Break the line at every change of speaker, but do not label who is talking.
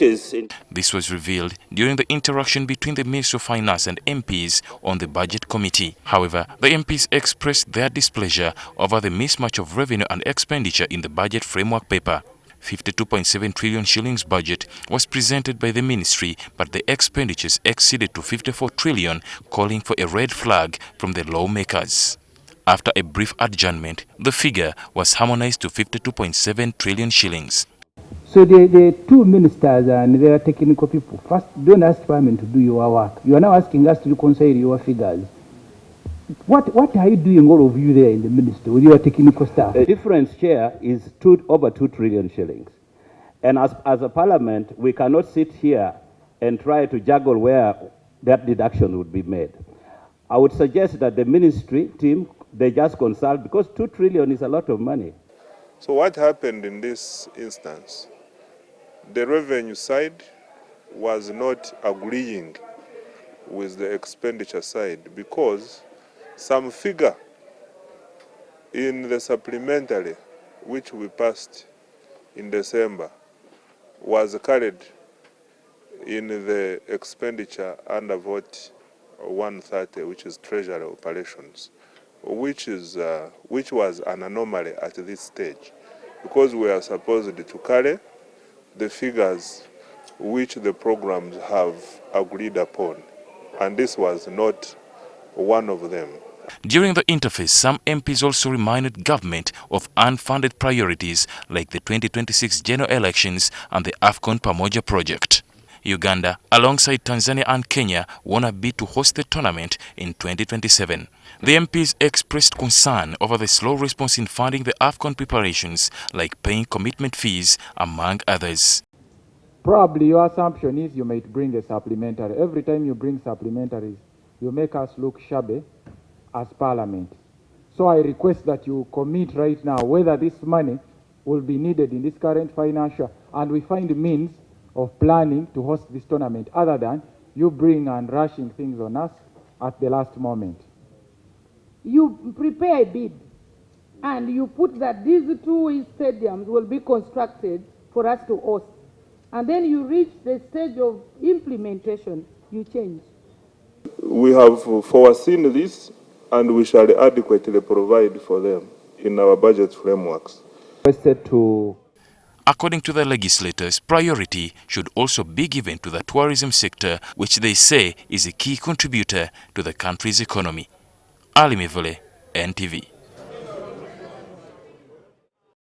expenditures.
This was revealed during the interaction between the Minister of Finance and MPs on the Budget Committee. However, the MPs expressed their displeasure over the mismatch of revenue and expenditure in the budget framework paper. 52.7 trillion shillings budget was presented by the ministry, but the expenditures exceeded to 54 trillion, calling for a red flag from the lawmakers. After a brief adjournment, the figure was harmonized to 52.7 trillion shillings.
So the two ministers and their technical people, first, don't ask Parliament to do your work. You are now asking us to reconcile your figures. What are you doing, all of you there in the ministry, with your technical staff?
The difference here is over 2 trillion shillings. And as a Parliament, we cannot sit here and try to juggle where that deduction would be made. I would suggest that the ministry team, they just consult, because 2 trillion is a lot of money.
So what happened in this instance? The revenue side was not agreeing with the expenditure side because some figure in the supplementary, which we passed in December, was carried in the expenditure under vote 130, which is treasury operations, which was an anomaly at this stage, because we are supposed to carry the figures which the programs have agreed upon, and this was not one of them.
During the interface, some MPs also reminded government of unfunded priorities like the 2026 general elections and the AFCON Pamoja project. Uganda, alongside Tanzania and Kenya, won a bid to host the tournament in 2027. The MPs expressed concern over the slow response in funding the AFCON preparations, like paying commitment fees, among others.
Probably your assumption is you might bring a supplementary. Every time you bring supplementaries, you make us look shabby as Parliament. So I request that you commit right now whether this money will be needed in this current financial, and we find means of planning to host this tournament other than you bring and rushing things on us at the last moment.
You prepare a bid and you put that these two stadiums will be constructed for us to host. And then you reach the stage of implementation, you change.
We have foreseen this and we shall adequately provide for them in our budget frameworks.
According to the legislators, priority should also be given to the tourism sector, which they say is a key contributor to the country's economy. Ali Mivule, NTV.